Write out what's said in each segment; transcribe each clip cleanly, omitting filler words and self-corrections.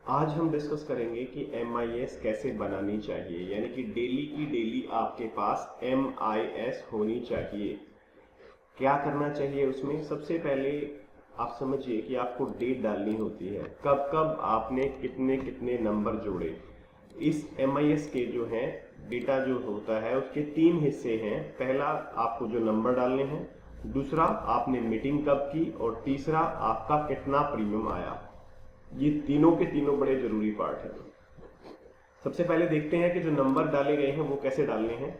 आज हम डिस्कस करेंगे कि MIS कैसे बनानी चाहिए, यानी कि डेली की डेली आपके पास MIS होनी चाहिए। क्या करना चाहिए उसमें? सबसे पहले आप समझिए कि आपको डेट डालनी होती है, कब कब आपने कितने कितने नंबर जोड़े। इस MIS के जो है डेटा जो होता है उसके 3 हिस्से हैं। पहला आपको जो नंबर डालने हैं, दूसरा आपने मीटिंग कब की, और तीसरा आपका कितना प्रीमियम आया। ये तीनों के तीनों बड़े जरूरी पार्ट हैं। सबसे पहले देखते हैं कि जो नंबर डाले गए हैं वो कैसे डालने हैं।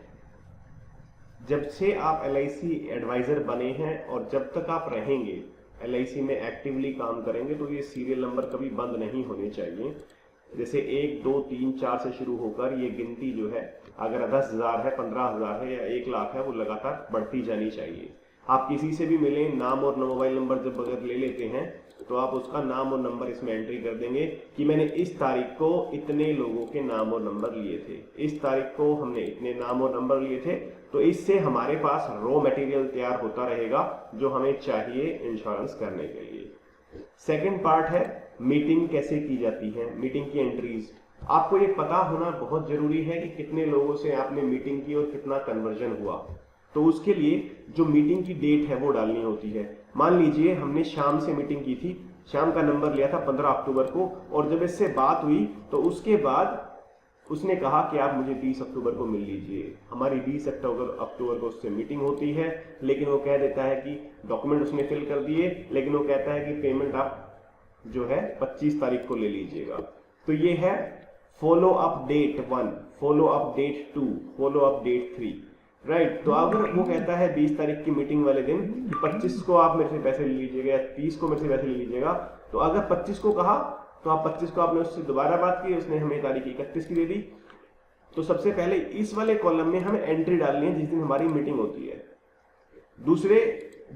जब से आप LIC एडवाइजर बने हैं और जब तक आप रहेंगे, LIC में एक्टिवली काम करेंगे, तो ये सीरियल नंबर कभी बंद नहीं होने चाहिए। जैसे 1 2 3 4 से शुरू होकर ये गिनती जो है, अगर 10,000 है, 15,000 है या 1 लाख है, वो लगातार बढ़ती जानी चाहिए। आप किसी से भी मिलें, नाम और मोबाइल नंबर जब अगर ले लेते हैं तो आप उसका नाम और नंबर इसमें एंट्री कर देंगे कि मैंने इस तारीख को इतने लोगों के नाम और नंबर लिए थे, इस तारीख को हमने इतने नाम और नंबर लिए थे। तो इससे हमारे पास रॉ मटेरियल तैयार होता रहेगा जो हमें चाहिए इंश्योरेंस करने के लिए। सेकंड पार्ट है मीटिंग कैसे की जाती है, मीटिंग की एंट्रीज। आपको ये पता होना बहुत जरूरी है कि कितने लोगों से आपने मीटिंग की और कितना कन्वर्जन हुआ। तो उसके लिए जो मीटिंग की डेट है वो डालनी होती है। मान लीजिए हमने शाम से मीटिंग की थी, शाम का नंबर लिया था 15 अक्टूबर को, और जब इससे बात हुई तो उसके बाद उसने कहा कि आप मुझे 20 अक्टूबर को मिल लीजिए। हमारी 20 अक्टूबर को उससे मीटिंग होती है, लेकिन वो कह देता है कि डॉक्यूमेंट उसने फिल कर दिए, लेकिन वो कहता है कि पेमेंट आप जो है 25 तारीख को ले लीजिएगा। तो ये है follow up date 1, follow up date 2, follow up date 3, right. तो अगर वो कहता है 20 तारीख की मीटिंग वाले दिन 25 को आप मेरे से पैसे ले लीजिएगा या 30 को मेरे से पैसे ले लीजिएगा, तो अगर 25 को कहा तो आप 25 को आपने उससे दोबारा बात की, उसने हमें तारीख 31 की दे दी। तो सबसे पहले इस वाले कॉलम में हमें एंट्री डालनी है जिस दिन हमारी मीटिंग होती है। दूसरे,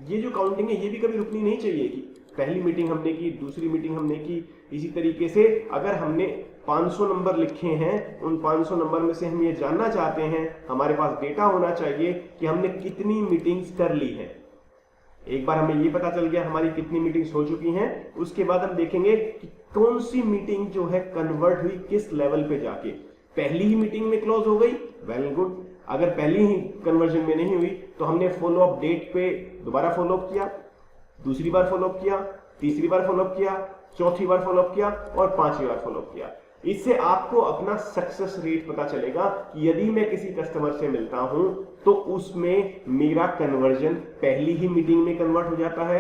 ये जो काउंटिंग है ये भी कभी रुकनी नहीं चाहिए कि पहली मीटिंग हमने की, दूसरी मीटिंग हमने की। इसी तरीके से अगर हमने 500 नंबर लिखे हैं, उन 500 नंबर में से हम ये जानना चाहते हैं, हमारे पास डेटा होना चाहिए कि हमने कितनी मीटिंग्स कर ली हैं। एक बार हमें ये पता चल गया हमारी कितनी मीटिंग्स हो चुकी हैं, उसके बाद हम देखेंगे कि कौन सी मीटिंग जो है कन्वर्ट हुई किस लेवल पे जाके। पहली ही मीटिंग में क्लोज हो गई, वेल गुड। अगर पहली ही कन्वर्जन में नहीं हुई तो हमने फॉलो अप डेट पे दोबारा फॉलो अप किया, दूसरी बार फॉलो अप किया, तीसरी बार फॉलो अप किया, चौथी बार फॉलो अप किया और 5वीं बार फॉलो अप किया। इससे आपको अपना सक्सेस रेट पता चलेगा कि यदि मैं किसी कस्टमर से मिलता हूं तो उसमें मेरा कन्वर्जन पहली ही मीटिंग में कन्वर्ट हो जाता है,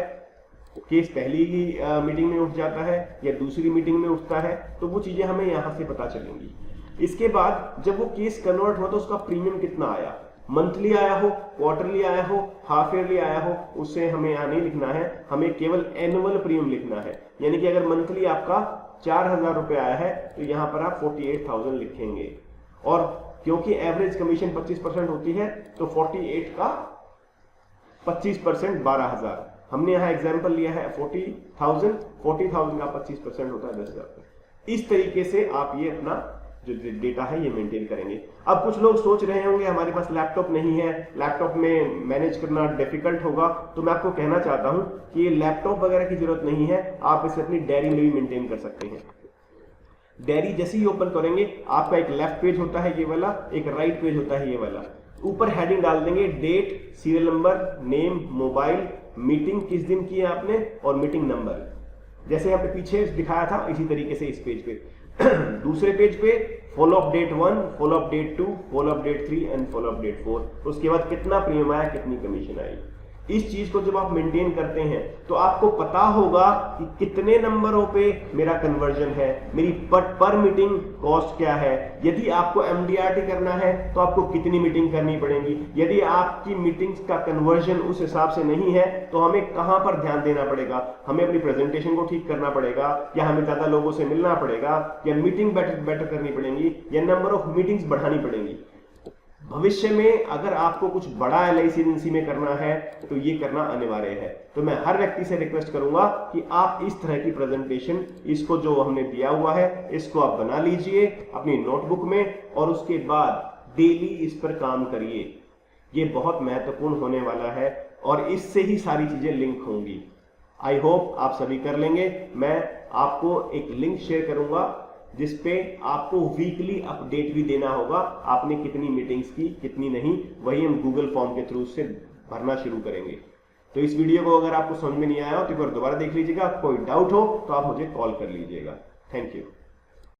केस पहली ही मीटिंग में उठ जाता है या दूसरी मीटिंग में उठता है, तो वो चीजें हमें यहां से पता चलेंगी। इसके बाद जब वो केस कन्वर्ट हुआ तो उसका प्रीमियम कितना आया, मंथली आया हो, क्वार्टरली आया हो, हाफ ईयरली आया हो, उससे हमें यहां नहीं लिखना है, हमें केवल एनुअल प्रीमियम लिखना है। यानी कि अगर मंथली आपका 4,000 रुपए आया है तो यहां पर आप 48,000 लिखेंगे, और क्योंकि एवरेज कमीशन 25% होती है तो 48 का 25% 12,000। हमने यहां एग्जाम्पल लिया है 40,000 का 25% होता है 10,000। इस तरीके से आप ये अपना जो डेटा है ये मेंटेन करेंगे। अब कुछ लोग सोच रहे होंगे हमारे पास लैपटॉप नहीं है, लैपटॉप में मैनेज करना डिफिकल्ट होगा, तो मैं आपको कहना चाहता हूं कि ये लैपटॉप वगैरह की जरूरत नहीं है, आप इसे अपनी डायरी में भी मेंटेन कर सकते हैं। डायरी जैसे ही ओपन करेंगे आपका एक लेफ्ट पेज होता है ये वाला, एक राइट पेज होता है ये वाला। ऊपर हेडिंग डाल देंगे date, serial number, name, mobile, meeting किस दिन की है आपने, और मीटिंग नंबर। जैसे हमने पीछे दिखाया था इसी तरीके से इस पेज पे दूसरे पेज पे follow up date 1, follow up date 2, follow up date 3 and follow up date 4। उसके बाद कितना प्रीमियम आया, कितनी कमीशन आई। इस चीज को जब आप मेंटेन करते हैं तो आपको पता होगा कि कितने नंबरों पे मेरा कन्वर्जन है, मेरी पर मीटिंग कॉस्ट क्या है। यदि आपको MDRT करना है तो आपको कितनी मीटिंग करनी पड़ेगी। यदि आपकी मीटिंग्स का कन्वर्जन उस हिसाब से नहीं है तो हमें कहां पर ध्यान देना पड़ेगा, हमें अपनी प्रेजेंटेशन को ठीक करना पड़ेगा, या हमें ज्यादा लोगों से मिलना पड़ेगा, या मीटिंग बेटर करनी पड़ेगी, या नंबर ऑफ मीटिंग्स बढ़ानी पड़ेगी। भविष्य में अगर आपको कुछ बड़ा LIC एजेंसी में करना है तो ये करना अनिवार्य है। तो मैं हर व्यक्ति से रिक्वेस्ट करूंगा कि आप इस तरह की प्रेजेंटेशन, इसको जो हमने दिया हुआ है इसको आप बना लीजिए अपनी नोटबुक में, और उसके बाद डेली इस पर काम करिए। ये बहुत महत्वपूर्ण होने वाला है और इससे ही सारी चीजें लिंक होंगी। आई होप आप सभी कर लेंगे। मैं आपको एक लिंक शेयर करूंगा जिसपे आपको वीकली अपडेट भी देना होगा, आपने कितनी मीटिंग्स की कितनी नहीं, वही हम गूगल फॉर्म के थ्रू से भरना शुरू करेंगे। तो इस वीडियो को अगर आपको समझ में नहीं आया हो तो एक बार दोबारा देख लीजिएगा, कोई डाउट हो तो आप मुझे कॉल कर लीजिएगा। Thank you.